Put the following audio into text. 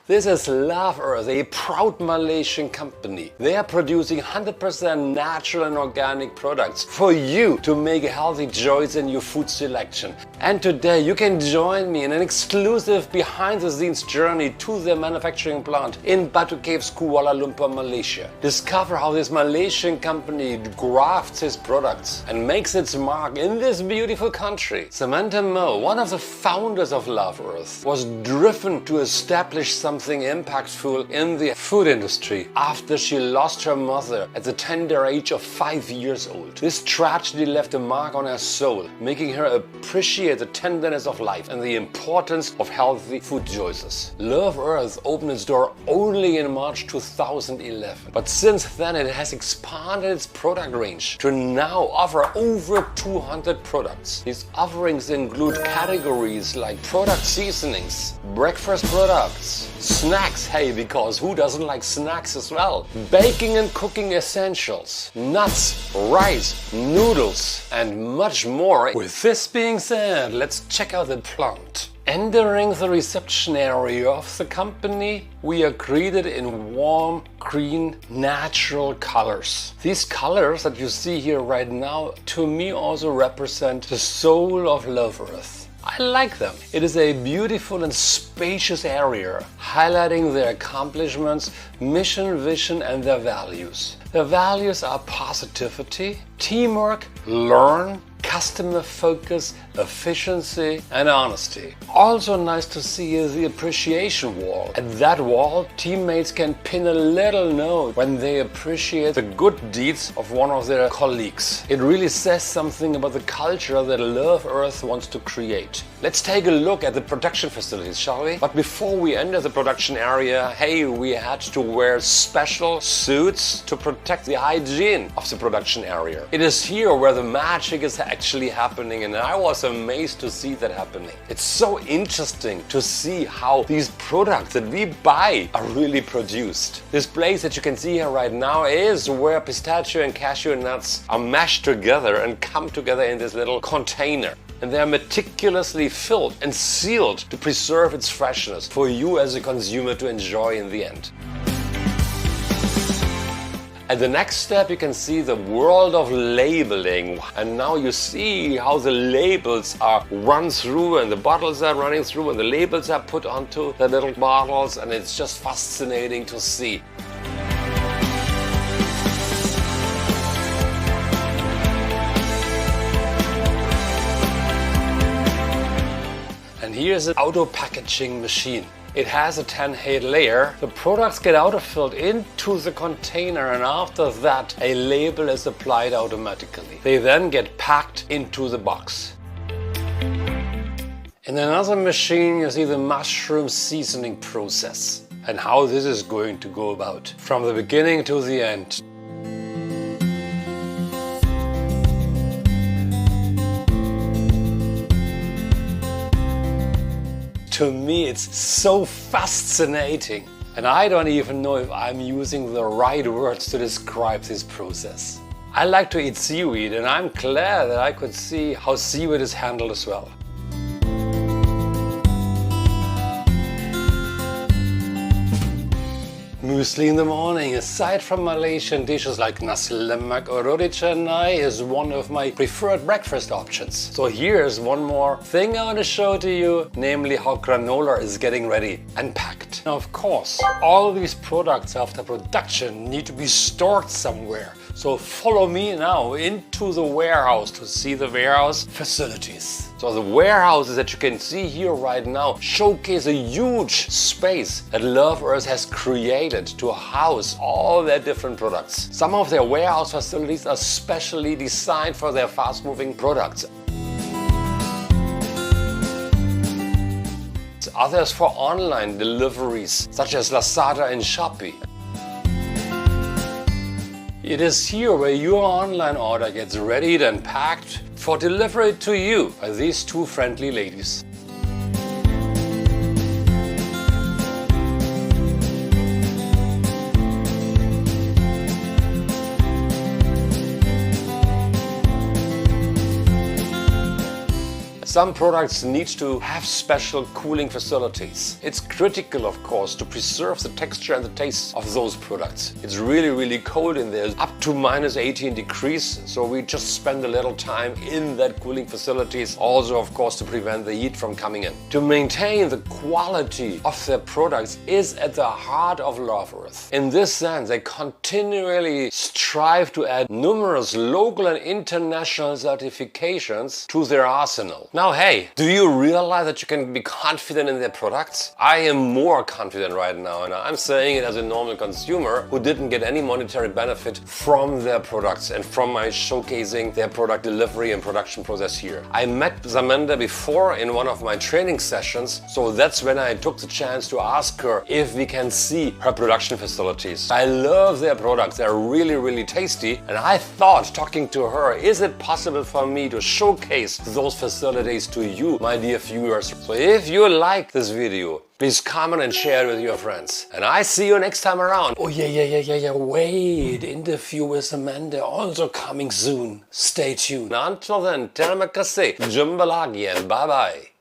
This is Love Earth, a proud Malaysian company. They are producing 100% natural and organic products for you to make a healthy choice in your food selection. And today you can join me in an exclusive behind-the-scenes journey to their manufacturing plant in Batu, Kuala Lumpur, Malaysia. Discover how this Malaysian company grafts its products and makes its mark in this beautiful country. Samatha Mah, one of the founders of Love Earth, was driven to establish something impactful in the food industry after she lost her mother at the tender age of 5 years old. This tragedy left a mark on her soul, making her appreciate the tenderness of life and the importance of healthy food choices. Love Earth opened its door only in March 2011, but since then it has expanded its product range to now offer over 200 products. These offerings include categories like product seasonings, breakfast products, snacks, hey, because who doesn't like snacks as well? Baking and cooking essentials, nuts, rice, noodles, and much more. With this being said, let's check out the plant. Entering the reception area of the company, we are greeted in warm, green, natural colors. These colors that you see here right now, to me also represent the soul of Love Earth. I like them. It is a beautiful and spacious area, highlighting their accomplishments, mission, vision, and their values. Their values are positivity, teamwork, learn, customer focus, efficiency, and honesty. Also nice to see is the appreciation wall. At that wall, teammates can pin a little note when they appreciate the good deeds of one of their colleagues. It really says something about the culture that Love Earth wants to create. Let's take a look at the production facilities, shall we? But before we enter the production area, hey, we had to wear special suits to protect the hygiene of the production area. It is here where the magic is actually happening, and I was amazed to see that happening. It's so interesting to see how these products that we buy are really produced. This place that you can see here right now is where pistachio and cashew nuts are mashed together and come together in this little container. And they are meticulously filled and sealed to preserve its freshness for you as a consumer to enjoy in the end. At the next step you can see the world of labeling, and now you see how the labels are run through and the bottles are running through and the labels are put onto the little bottles, and it's just fascinating to see. And here's an auto packaging machine. It has a 10-head layer. The products get auto-filled into the container, and after that a label is applied automatically. They then get packed into the box. In another machine you see the mushroom seasoning process and how this is going to go about from the beginning to the end. To me, it's so fascinating, and I don't even know if I'm using the right words to describe this process. I like to eat seaweed, and I'm glad that I could see how seaweed is handled as well. Muesli in the morning, aside from Malaysian dishes like nasi lemak or roti canai, is one of my preferred breakfast options. So here's one more thing I want to show to you, namely how granola is getting ready and packed. Now of course, all these products after production need to be stored somewhere. So follow me now into the warehouse to see the warehouse facilities. So the warehouses that you can see here right now showcase a huge space that Love Earth has created to house all their different products. Some of their warehouse facilities are specially designed for their fast-moving products. Others for online deliveries, such as Lazada and Shopee. It is here where your online order gets readied and packed for delivery to you by these two friendly ladies. Some products need to have special cooling facilities. It's critical, of course, to preserve the texture and the taste of those products. It's really cold in there, up to minus 18 degrees, so we just spend a little time in that cooling facilities, also of course to prevent the heat from coming in. To maintain the quality of their products is at the heart of Love Earth. In this sense, they continually strive to add numerous local and international certifications to their arsenal. Now hey, do you realize that you can be confident in their products? I am more confident right now, and I'm saying it as a normal consumer who didn't get any monetary benefit from their products and from my showcasing their product delivery and production process here. I met Samatha before in one of my training sessions, so that's when I took the chance to ask her if we can see her production facilities. I love their products, they're really tasty, and I thought, talking to her, is it possible for me to showcase those facilities to you, my dear viewers? So if you like this video, please comment and share it with your friends. And I see you next time around. Oh yeah, wait, interview with Samatha also coming soon. Stay tuned. Until then, terima kasih, jumpa lagi, and bye bye.